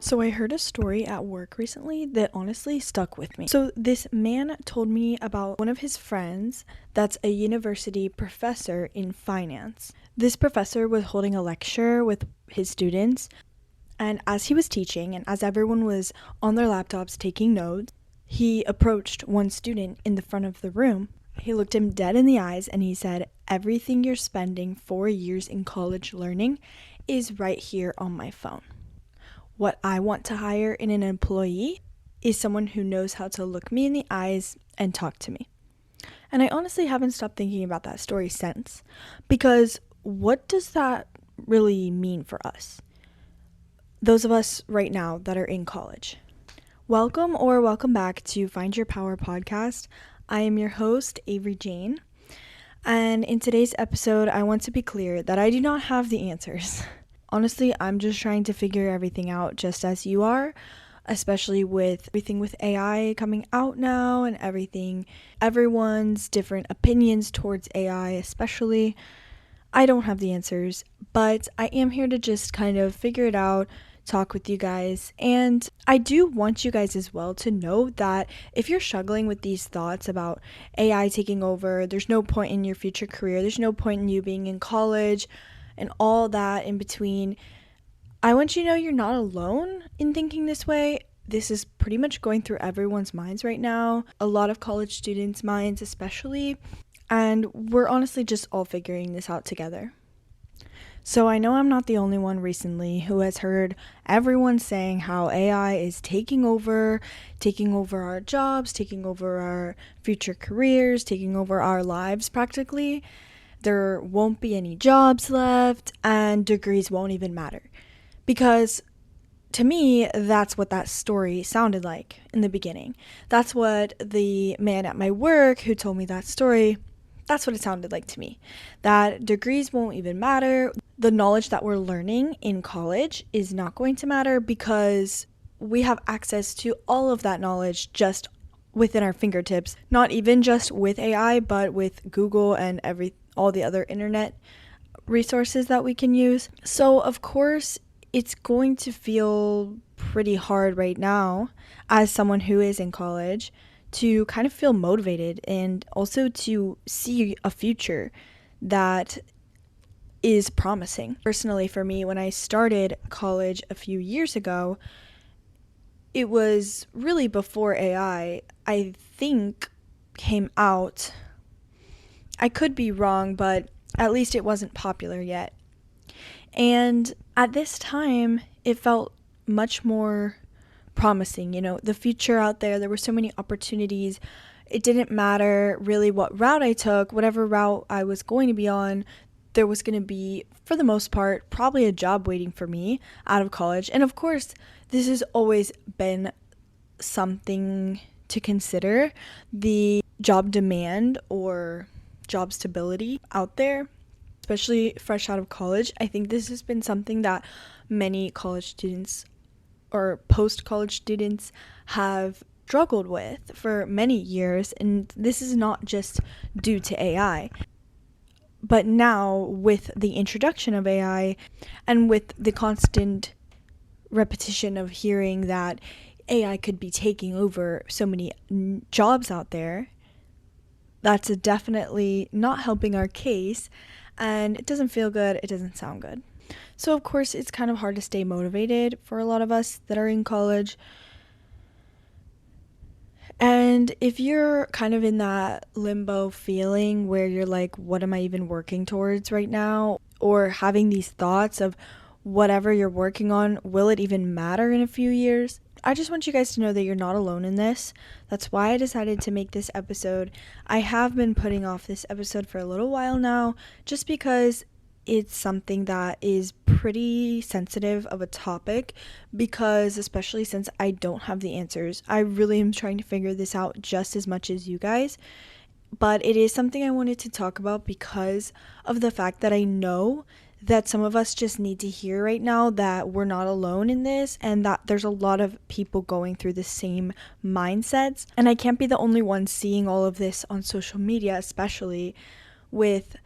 So I heard a story at work recently that honestly stuck with me. So this man told me about one of his friends that's a university professor in finance. This professor was holding a lecture with his students, and as he was teaching and as everyone was on their laptops taking notes, he approached one student in the front of the room. He looked him dead in the eyes and he said, "Everything you're spending 4 years in college learning is right here on my phone. What I want to hire in an employee is someone who knows how to look me in the eyes and talk to me." And I honestly haven't stopped thinking about that story since. Because what does that really mean for us? Those of us right now that are in college. Welcome back to Find Your Power podcast. I am your host, Avery Jane. And in today's episode, I want to be clear that I do not have the answers. Honestly, I'm just trying to figure everything out just as you are, especially with everything with AI coming out now and everyone's different opinions towards AI especially. I don't have the answers, but I am here to just kind of figure it out, talk with you guys, and I do want you guys as well to know that if you're struggling with these thoughts about AI taking over, there's no point in your future career, there's no point in you being in college, and all that in between. I want you to know you're not alone in thinking this way. This is pretty much going through everyone's minds right now, a lot of college students' minds especially, and we're honestly just all figuring this out together. So I know I'm not the only one recently who has heard everyone saying how AI is taking over our jobs, taking over our future careers, taking over our lives practically. There won't be any jobs left, and degrees won't even matter. Because to me, that's what that story sounded like in the beginning. That's what the man at my work who told me that story, that's what it sounded like to me. That degrees won't even matter. The knowledge that we're learning in college is not going to matter because we have access to all of that knowledge just within our fingertips. Not even just with AI, but with Google and all the other internet resources that we can use. So of course, it's going to feel pretty hard right now as someone who is in college to kind of feel motivated and also to see a future that is promising. Personally, for me, when I started college a few years ago, it was really before AI, I think, came out. I could be wrong, but at least it wasn't popular yet. And at this time, it felt much more promising. The future out there were so many opportunities. It didn't matter really what route I took, whatever route I was going to be on, there was going to be, for the most part, probably a job waiting for me out of college. And of course, this has always been something to consider, the job demand or job stability out there, especially fresh out of college. I think this has been something that many college students or post-college students have struggled with for many years, and this is not just due to AI. But now, with the introduction of AI and with the constant repetition of hearing that AI could be taking over so many jobs out there, that's definitely not helping our case, and it doesn't feel good, it doesn't sound good. So of course, it's kind of hard to stay motivated for a lot of us that are in college. And if you're kind of in that limbo feeling where you're like, what am I even working towards right now? Or having these thoughts of whatever you're working on, will it even matter in a few years? I just want you guys to know that you're not alone in this. That's why I decided to make this episode. I have been putting off this episode for a little while now, just because it's something that is pretty sensitive of a topic, because especially since I don't have the answers, I really am trying to figure this out just as much as you guys. But it is something I wanted to talk about because of the fact that I know that some of us just need to hear right now that we're not alone in this, and that there's a lot of people going through the same mindsets. And I can't be the only one seeing all of this on social media, especially with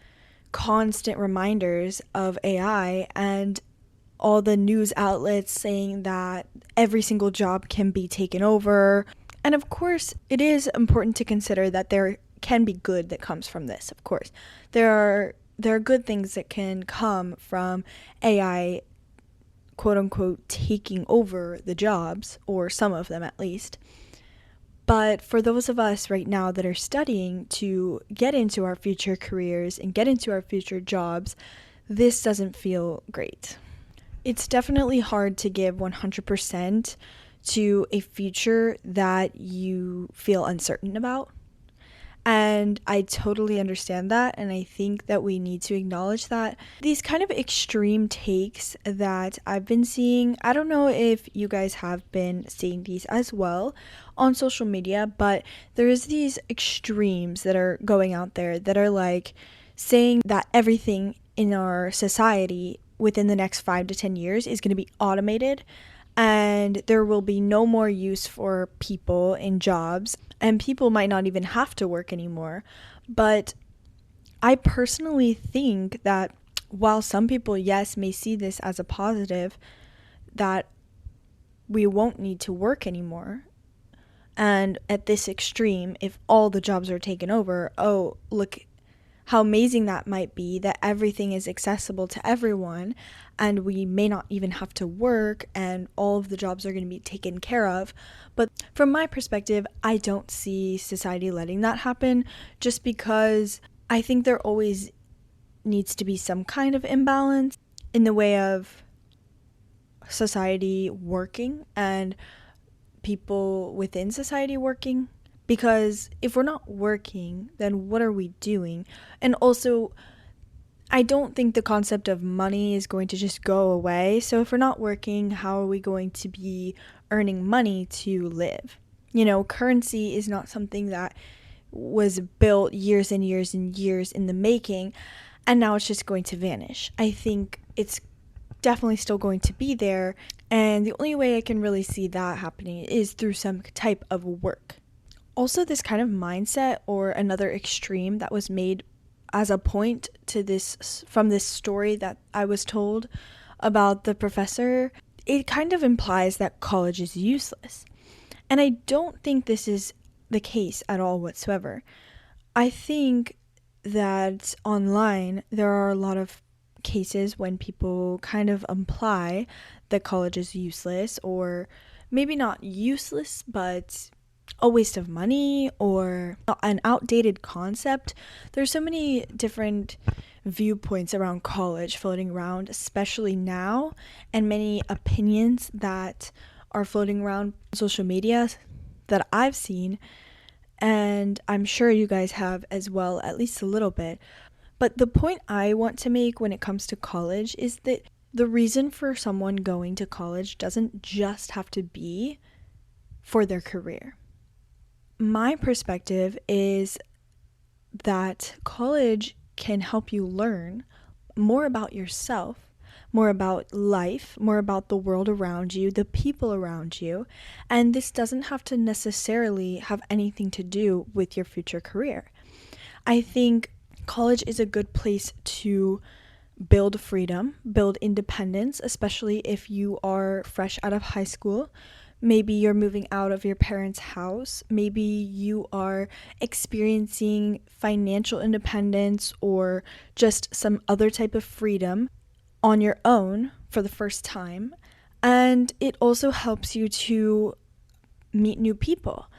constant reminders of AI. And all the news outlets saying that every single job can be taken over. And of course, it is important to consider that there can be good that comes from this. Of course, there are good things that can come from AI, quote unquote, taking over the jobs, or some of them at least. But for those of us right now that are studying to get into our future careers and get into our future jobs, this doesn't feel great. It's definitely hard to give 100% to a future that you feel uncertain about. And I totally understand that, and I think that we need to acknowledge that. These kind of extreme takes that I've been seeing, I don't know if you guys have been seeing these as well on social media, but there's these extremes that are going out there that are like saying that everything in our society within the next 5 to 10 years is going to be automated, and there will be no more use for people in jobs, and people might not even have to work anymore. But I personally think that while some people, yes, may see this as a positive, that we won't need to work anymore. And at this extreme, if all the jobs are taken over, oh, look how amazing that might be, that everything is accessible to everyone and we may not even have to work and all of the jobs are going to be taken care of. But from my perspective, I don't see society letting that happen, just because I think there always needs to be some kind of imbalance in the way of society working and people within society working. Because if we're not working, then what are we doing? And also, I don't think the concept of money is going to just go away. So if we're not working, how are we going to be earning money to live? You know, currency is not something that was built years and years and years in the making, and now it's just going to vanish. I think it's definitely still going to be there, and the only way I can really see that happening is through some type of work. Also, this kind of mindset, or another extreme that was made as a point to this from this story that I was told about the professor, it kind of implies that college is useless. And I don't think this is the case at all whatsoever. I think that online there are a lot of cases when people kind of imply that college is useless, or maybe not useless, but a waste of money or an outdated concept. There's so many different viewpoints around college floating around, especially now, and many opinions that are floating around social media that I've seen, and I'm sure you guys have as well, at least a little bit. But the point I want to make when it comes to college is that the reason for someone going to college doesn't just have to be for their career. My perspective is that college can help you learn more about yourself, more about life, more about the world around you, the people around you, and this doesn't have to necessarily have anything to do with your future career. I think college is a good place to build freedom, build independence, especially if you are fresh out of high school. Maybe you're moving out of your parents' house. Maybe you are experiencing financial independence or just some other type of freedom on your own for the first time. And it also helps you to meet new people.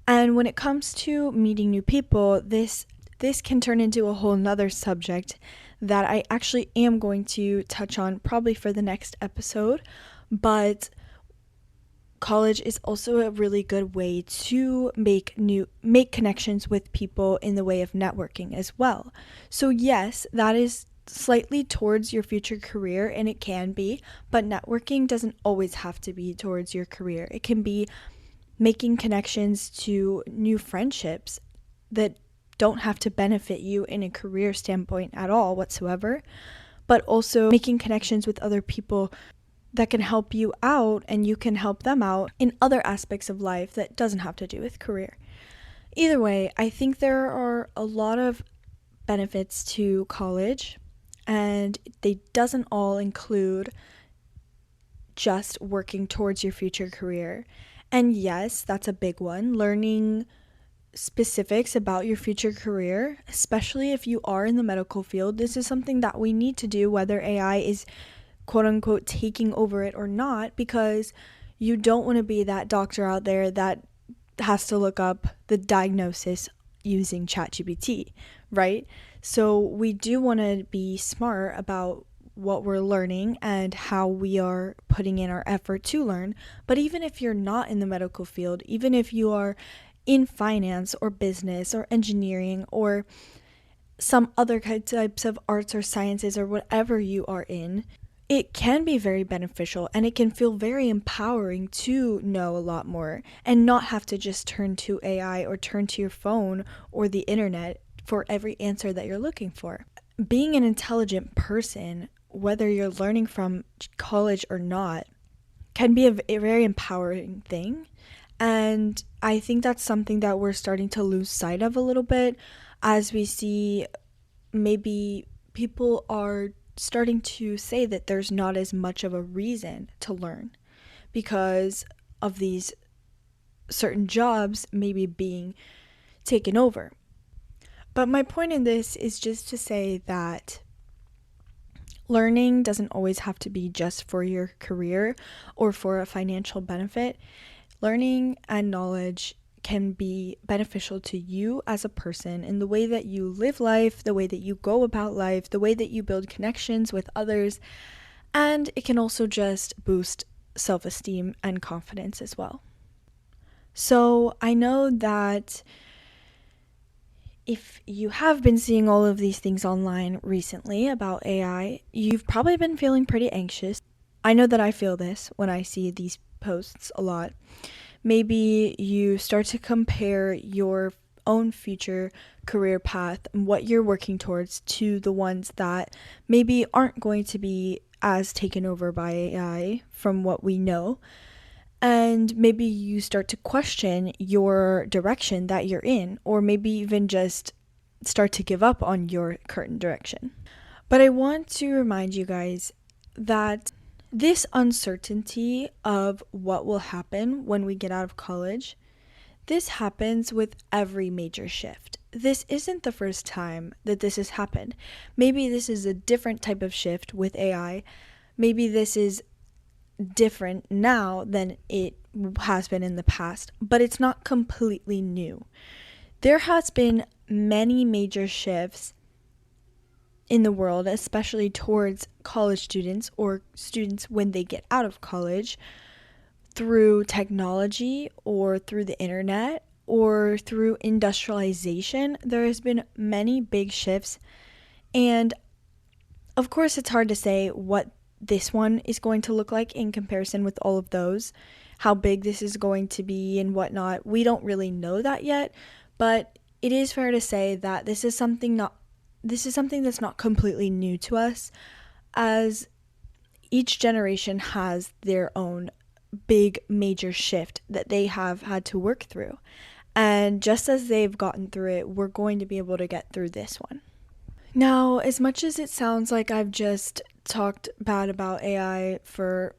And when it comes to meeting new people, this can turn into a whole nother subject that I actually am going to touch on probably for the next episode. But college is also a really good way to make connections with people in the way of networking as well. So yes, that is slightly towards your future career, and it can be, but networking doesn't always have to be towards your career. It can be making connections to new friendships that don't have to benefit you in a career standpoint at all whatsoever, but also making connections with other people that can help you out and you can help them out in other aspects of life that doesn't have to do with career. Either way, I think there are a lot of benefits to college, and they doesn't all include just working towards your future career. And yes, that's a big one. Learning specifics about your future career, especially if you are in the medical field. This is something that we need to do, whether AI is quote unquote taking over it or not, because you don't want to be that doctor out there that has to look up the diagnosis using ChatGPT, right? So we do want to be smart about what we're learning and how we are putting in our effort to learn. But even if you're not in the medical field, even if you are in finance or business or engineering or some other types of arts or sciences or whatever you are in, it can be very beneficial and it can feel very empowering to know a lot more and not have to just turn to AI or turn to your phone or the internet for every answer that you're looking for. Being an intelligent person, whether you're learning from college or not, can be a very empowering thing. And I think that's something that we're starting to lose sight of a little bit as we see maybe people are starting to say that there's not as much of a reason to learn because of these certain jobs maybe being taken over. But my point in this is just to say that learning doesn't always have to be just for your career or for a financial benefit. Learning and knowledge can be beneficial to you as a person in the way that you live life, the way that you go about life, the way that you build connections with others, and it can also just boost self-esteem and confidence as well. So I know that if you have been seeing all of these things online recently about AI, you've probably been feeling pretty anxious. I know that I feel this when I see these posts a lot. Maybe you start to compare your own future career path and what you're working towards to the ones that maybe aren't going to be as taken over by AI from what we know. And maybe you start to question your direction that you're in, or maybe even just start to give up on your current direction. But I want to remind you guys that this uncertainty of what will happen when we get out of college, this happens with every major shift. This isn't the first time that this has happened. Maybe this is a different type of shift with AI. Maybe this is different now than it has been in the past, but it's not completely new. There has been many major shifts in the world, especially towards college students or students when they get out of college, through technology or through the internet or through industrialization. There has been many big shifts, and of course it's hard to say what this one is going to look like in comparison with all of those, how big this is going to be and whatnot. We don't really know that yet, but it is fair to say that this is something that's not completely new to us, as each generation has their own big major shift that they have had to work through. And just as they've gotten through it, we're going to be able to get through this one. Now, as much as it sounds like I've just talked bad about AI for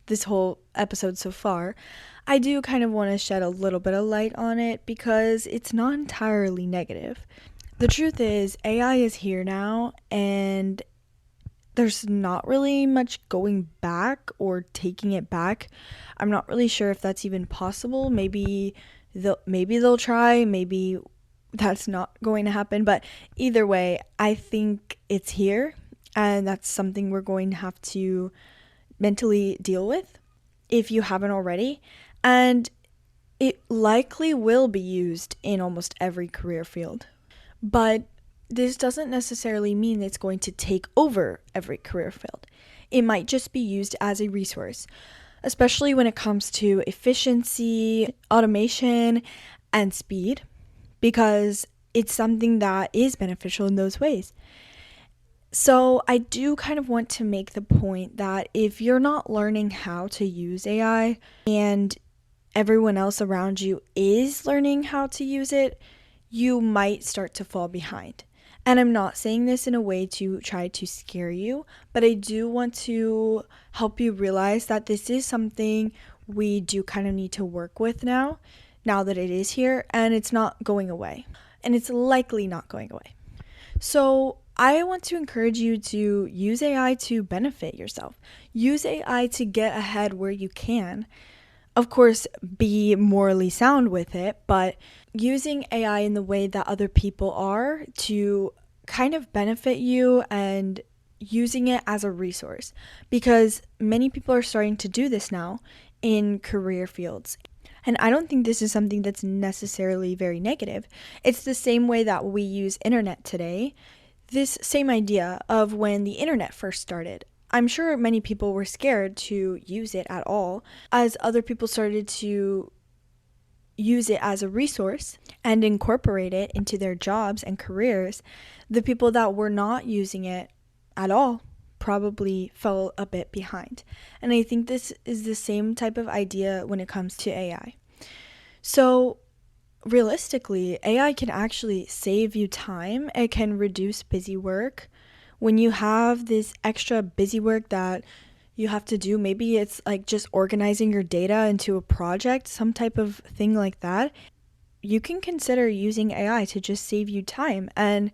this whole episode so far, I do kind of want to shed a little bit of light on it because it's not entirely negative. The truth is, AI is here now, and there's not really much going back or taking it back. I'm not really sure if that's even possible. Maybe they'll try, maybe that's not going to happen, but either way, I think it's here, and that's something we're going to have to mentally deal with if you haven't already. And it likely will be used in almost every career field. But this doesn't necessarily mean it's going to take over every career field. It might just be used as a resource, especially when it comes to efficiency, automation, and speed, because it's something that is beneficial in those ways. So I do kind of want to make the point that if you're not learning how to use AI and everyone else around you is learning how to use it, you might start to fall behind. And I'm not saying this in a way to try to scare you, but I do want to help you realize that this is something we do kind of need to work with now that it is here, and it's not going away. And it's likely not going away. So I want to encourage you to use AI to benefit yourself. Use AI to get ahead where you can. Of course, be morally sound with it, but using AI in the way that other people are to kind of benefit you and using it as a resource. Because many people are starting to do this now in career fields. And I don't think this is something that's necessarily very negative. It's the same way that we use internet today. This same idea of when the internet first started. I'm sure many people were scared to use it at all, as other people started to use it as a resource and incorporate it into their jobs and careers. The people that were not using it at all probably fell a bit behind. And I think this is the same type of idea when it comes to AI. So realistically, AI can actually save you time. It can reduce busy work. When you have this extra busy work that you have to do, maybe it's like just organizing your data into a project, some type of thing like that, you can consider using AI to just save you time. And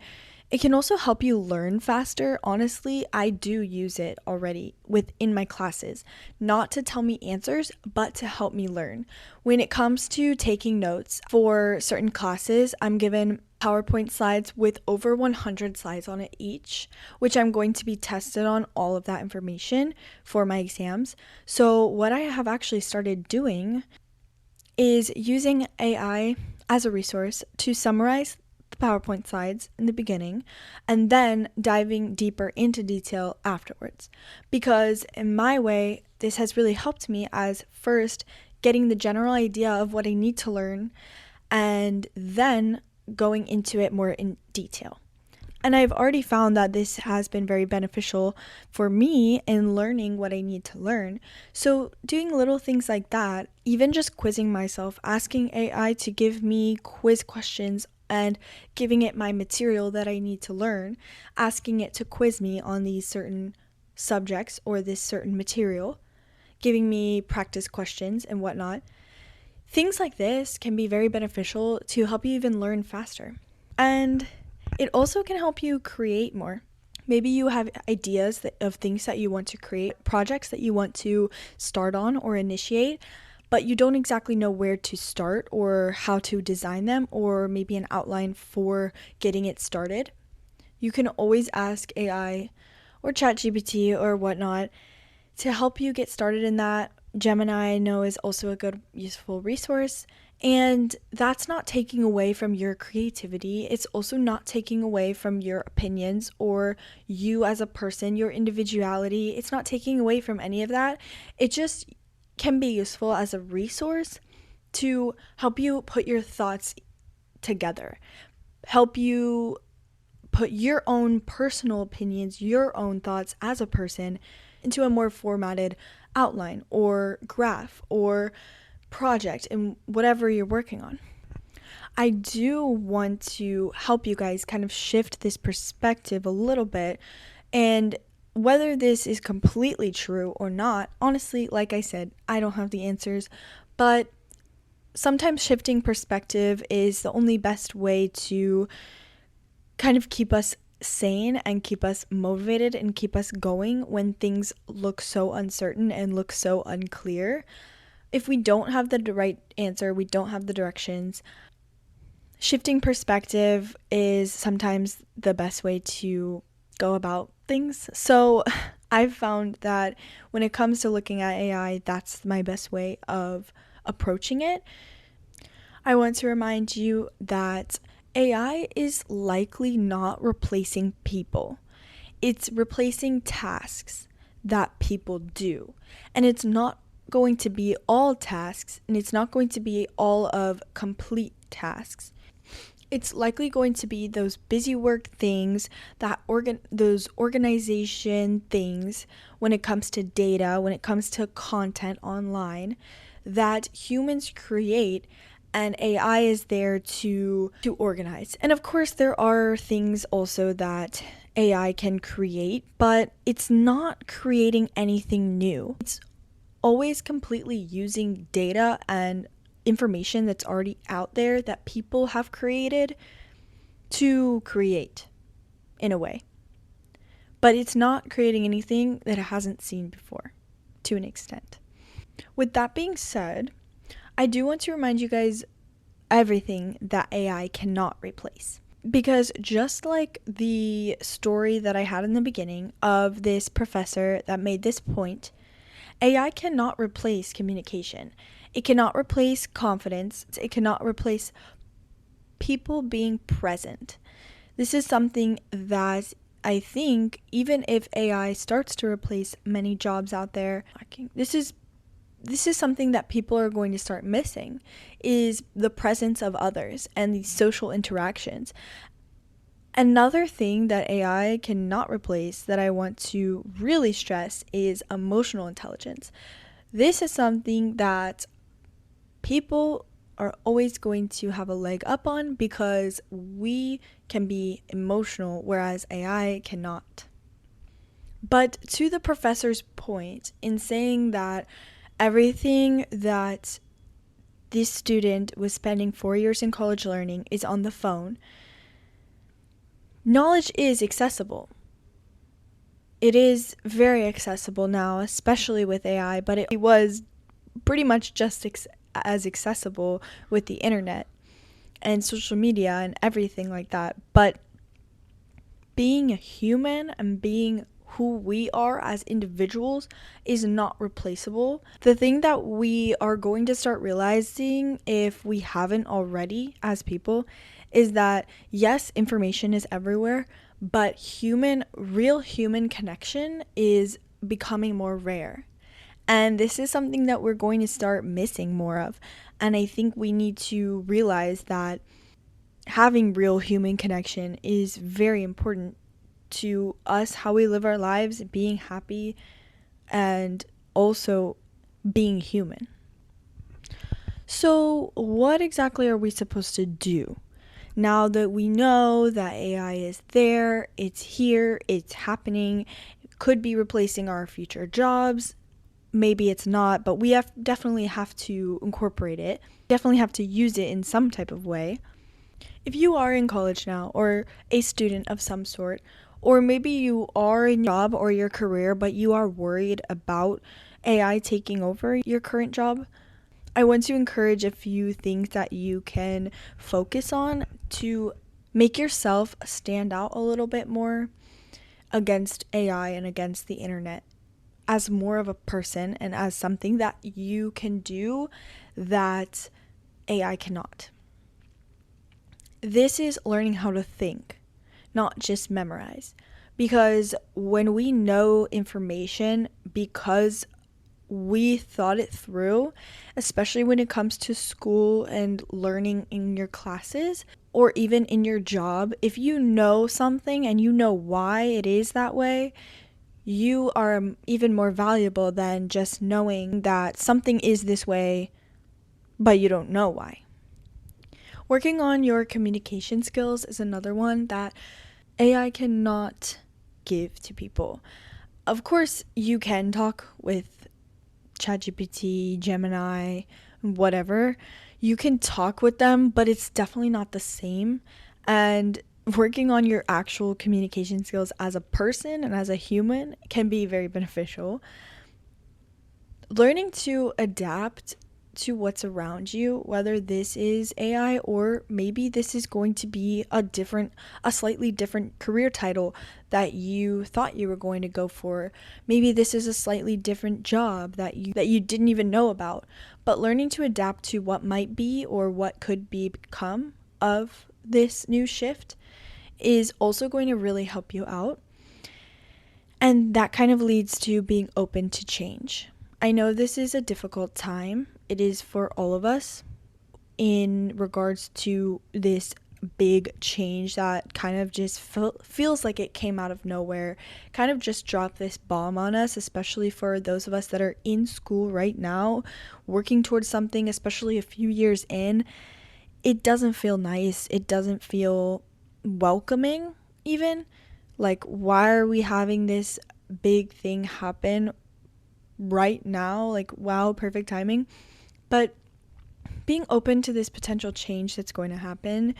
it can also help you learn faster. Honestly, I do use it already within my classes, not to tell me answers, but to help me learn. When it comes to taking notes for certain classes, I'm given PowerPoint slides with over 100 slides on it each, which I'm going to be tested on all of that information for my exams. So what I have actually started doing is using AI as a resource to summarize the PowerPoint slides in the beginning and then diving deeper into detail afterwards. Because in my way, this has really helped me as first getting the general idea of what I need to learn and then going into it more in detail. And I've already found that this has been very beneficial for me in learning what I need to learn. So doing little things like that, even just quizzing myself, asking AI to give me quiz questions and giving it my material that I need to learn, asking it to quiz me on these certain subjects or this certain material, giving me practice questions and whatnot. Things like this can be very beneficial to help you even learn faster. And it also can help you create more. Maybe you have ideas of things that you want to create, projects that you want to start on or initiate, but you don't exactly know where to start or how to design them, or maybe an outline for getting it started. You can always ask AI or ChatGPT or whatnot to help you get started in that. Gemini, I know, is also a good, useful resource. And that's not taking away from your creativity. It's also not taking away from your opinions or you as a person, your individuality. It's not taking away from any of that. It just can be useful as a resource to help you put your thoughts together, help you put your own personal opinions, your own thoughts as a person into a more formatted outline or graph or project in whatever you're working on. I do want to help you guys kind of shift this perspective a little bit, and whether this is completely true or not, honestly, like I said, I don't have the answers, but sometimes shifting perspective is the only best way to kind of keep us sane and keep us motivated and keep us going when things look so uncertain and look so unclear. If we don't have the right answer, we don't have the directions, shifting perspective is sometimes the best way to go about things. So I've found that when it comes to looking at AI, that's my best way of approaching it. I want to remind you that AI is likely not replacing people. It's replacing tasks that people do. And it's not going to be all tasks, and it's not going to be all of complete tasks. It's likely going to be those busy work things, those organization things when it comes to data, when it comes to content online that humans create, and AI is there to organize. And of course, there are things also that AI can create, but it's not creating anything new. It's always completely using data and information that's already out there that people have created to create in a way. But it's not creating anything that it hasn't seen before to an extent. With that being said, I do want to remind you guys everything that AI cannot replace. Because just like the story that I had in the beginning of this professor that made this point, AI cannot replace communication. It cannot replace confidence. It cannot replace people being present. This is something that I think even if AI starts to replace many jobs out there, this is something that people are going to start missing, is the presence of others and these social interactions. Another thing that AI cannot replace that I want to really stress is emotional intelligence. This is something that people are always going to have a leg up on because we can be emotional, whereas AI cannot. But to the professor's point in saying that everything that this student was spending 4 years in college learning is on the phone, knowledge is accessible. It is very accessible now, especially with AI, but it was pretty much just as accessible with the internet and social media and everything like that. But being a human and being who we are as individuals is not replaceable. The thing that we are going to start realizing, if we haven't already as people, is that yes, information is everywhere, but real human connection is becoming more rare. And this is something that we're going to start missing more of. And I think we need to realize that having real human connection is very important to us, how we live our lives, being happy, and also being human. So, what exactly are we supposed to do? Now that we know that AI is there, it's here, it's happening, it could be replacing our future jobs. Maybe it's not, but we definitely have to incorporate it, definitely have to use it in some type of way. If you are in college now, or a student of some sort, or maybe you are in your job or your career, but you are worried about AI taking over your current job, I want to encourage a few things that you can focus on to make yourself stand out a little bit more against AI and against the internet as more of a person and as something that you can do that AI cannot. This is learning how to think, not just memorize. Because when we know information, because we thought it through, especially when it comes to school and learning in your classes or even in your job, if you know something and you know why it is that way, you are even more valuable than just knowing that something is this way, but you don't know why. Working on your communication skills is another one that AI cannot give to people. Of course, you can talk with ChatGPT, Gemini, whatever. You can talk with them, but it's definitely not the same. And working on your actual communication skills as a person and as a human can be very beneficial. Learning to adapt to what's around you, whether this is AI or maybe this is going to be a slightly different career title that you thought you were going to go for. Maybe this is a slightly different job that you didn't even know about. But learning to adapt to what might be or what could become of this new shift is also going to really help you out. And that kind of leads to being open to change. I know this is a difficult time. It is for all of us in regards to this big change that kind of just feels like it came out of nowhere, kind of just dropped this bomb on us, especially for those of us that are in school right now, working towards something, especially a few years in. It doesn't feel nice. It doesn't feel welcoming, even. Like, why are we having this big thing happen right now? Like, wow, perfect timing. But being open to this potential change that's going to happen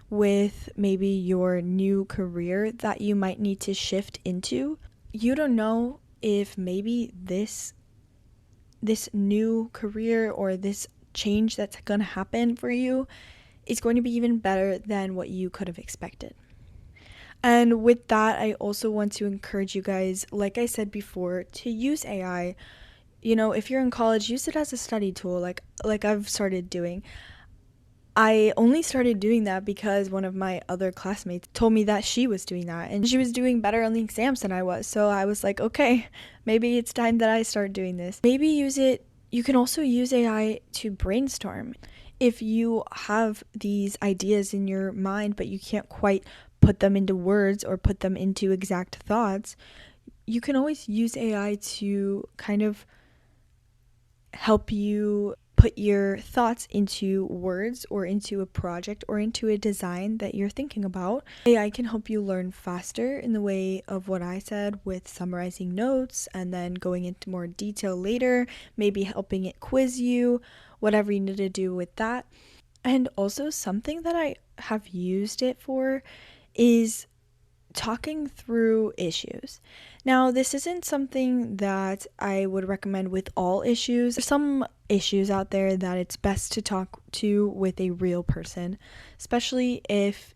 with maybe your new career that you might need to shift into, you don't know if maybe this new career or this change that's going to happen for you is going to be even better than what you could have expected. And with that, I also want to encourage you guys, like I said before, to use AI. You know, if you're in college, use it as a study tool, like I've started doing. I only started doing that because one of my other classmates told me that she was doing that, and she was doing better on the exams than I was. So I was like, okay, maybe it's time that I start doing this. Maybe use it. You can also use AI to brainstorm. If you have these ideas in your mind, but you can't quite put them into words or put them into exact thoughts, you can always use AI to kind of help you put your thoughts into words or into a project or into a design that you're thinking about. AI can help you learn faster in the way of what I said, with summarizing notes and then going into more detail later, maybe helping it quiz you, whatever you need to do with that. And also, something that I have used it for is talking through issues. Now, this isn't something that I would recommend with all issues. There's some issues out there that it's best to talk to with a real person, especially if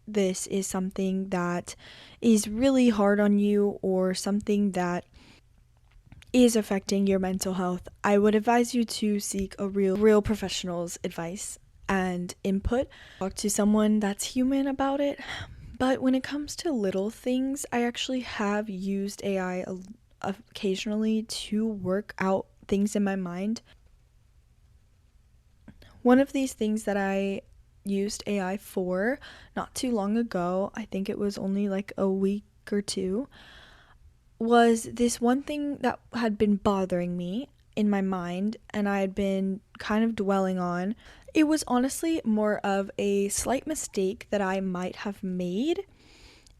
this is something that is really hard on you or something that is affecting your mental health. I would advise you to seek a real professional's advice and input. Talk to someone that's human about it. But when it comes to little things, I actually have used AI occasionally to work out things in my mind. One of these things that I used AI for not too long ago, I think it was only like a week or two, was this one thing that had been bothering me in my mind and I had been kind of dwelling on. It was honestly more of a slight mistake that I might have made,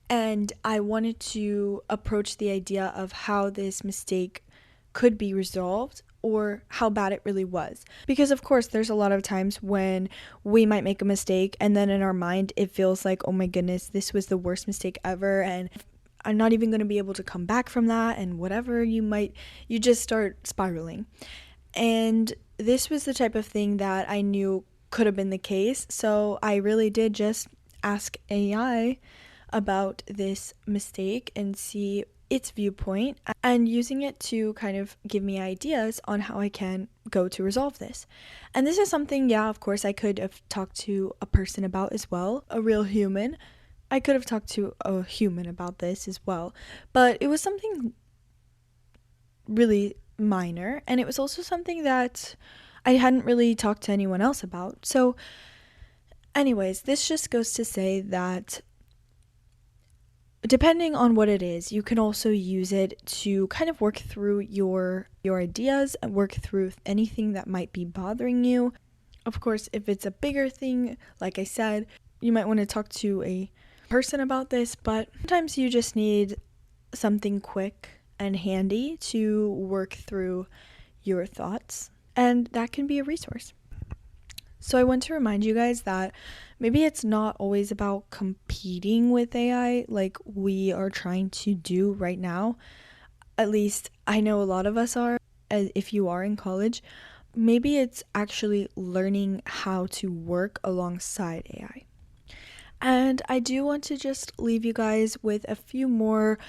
and I wanted to approach the idea of how this mistake could be resolved or how bad it really was. Because of course there's a lot of times when we might make a mistake and then in our mind it feels like, oh my goodness, this was the worst mistake ever and I'm not even going to be able to come back from that, and whatever, you just start spiraling. And this was the type of thing that I knew could have been the case, so I really did just ask AI about this mistake and see its viewpoint, and using it to kind of give me ideas on how I can go to resolve this. And this is something, yeah, of course, I could have talked to a person about as well, a real human. I could have talked to a human about this as well, but it was something really minor, and it was also something that I hadn't really talked to anyone else about. So anyways, this just goes to say that depending on what it is, you can also use it to kind of work through your ideas and work through anything that might be bothering you. Of course, if it's a bigger thing, like I said, you might want to talk to a person about this, but sometimes you just need something quick and handy to work through your thoughts, and that can be a resource. So I want to remind you guys that maybe it's not always about competing with AI like we are trying to do right now. At least I know a lot of us are, if you are in college. Maybe it's actually learning how to work alongside AI. And I do want to just leave you guys with a few more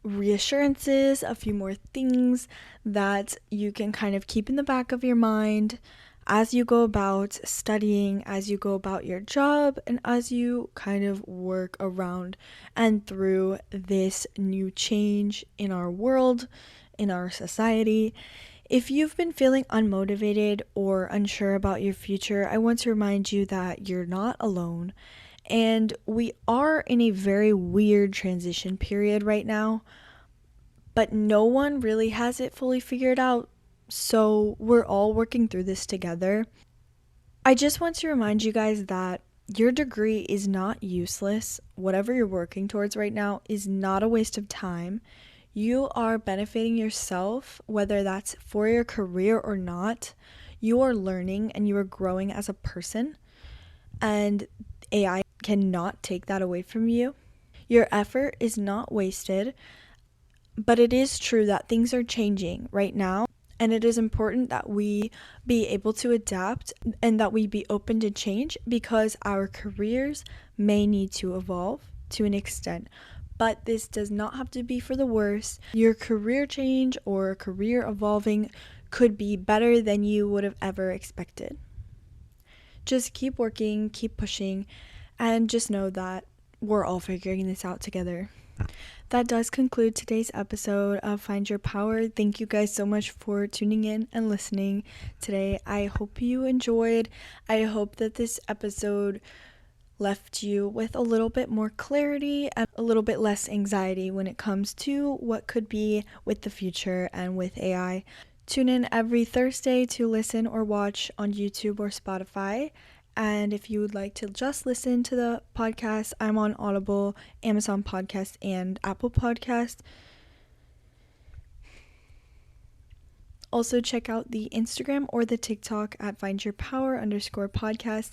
reassurances, a few more things that you can kind of keep in the back of your mind as you go about studying, as you go about your job, and as you kind of work around and through this new change in our world, in our society. If you've been feeling unmotivated or unsure about your future, I want to remind you that you're not alone. And we are in a very weird transition period right now, but no one really has it fully figured out. So we're all working through this together. I just want to remind you guys that your degree is not useless. Whatever you're working towards right now is not a waste of time. You are benefiting yourself, whether that's for your career or not. You are learning and you are growing as a person, and AI cannot take that away from you. Your effort is not wasted, but it is true that things are changing right now. And it is important that we be able to adapt and that we be open to change, because our careers may need to evolve to an extent. But this does not have to be for the worse. Your career change or career evolving could be better than you would have ever expected. Just keep working, keep pushing, and just know that we're all figuring this out together. That does conclude today's episode of Find Your Power. Thank you guys so much for tuning in and listening today. I hope you enjoyed. I hope that this episode left you with a little bit more clarity and a little bit less anxiety when it comes to what could be with the future and with AI. Tune in every Thursday to listen or watch on YouTube or Spotify. And if you would like to just listen to the podcast, I'm on Audible, Amazon Podcast, and Apple Podcast. Also check out the Instagram or the TikTok at findyourpower_podcast.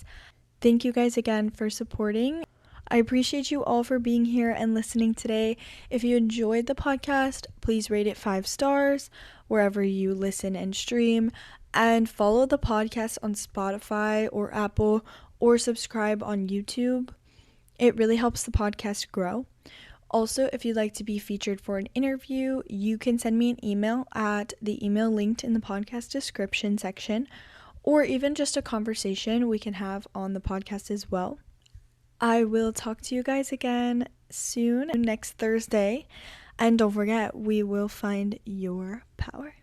Thank you guys again for supporting. I appreciate you all for being here and listening today. If you enjoyed the podcast, please rate it 5 stars wherever you listen and stream, and follow the podcast on Spotify or Apple, or subscribe on YouTube. It really helps the podcast grow. Also, if you'd like to be featured for an interview, you can send me an email at the email linked in the podcast description section, or even just a conversation we can have on the podcast as well. I will talk to you guys again soon, next Thursday. And don't forget, we will find your power.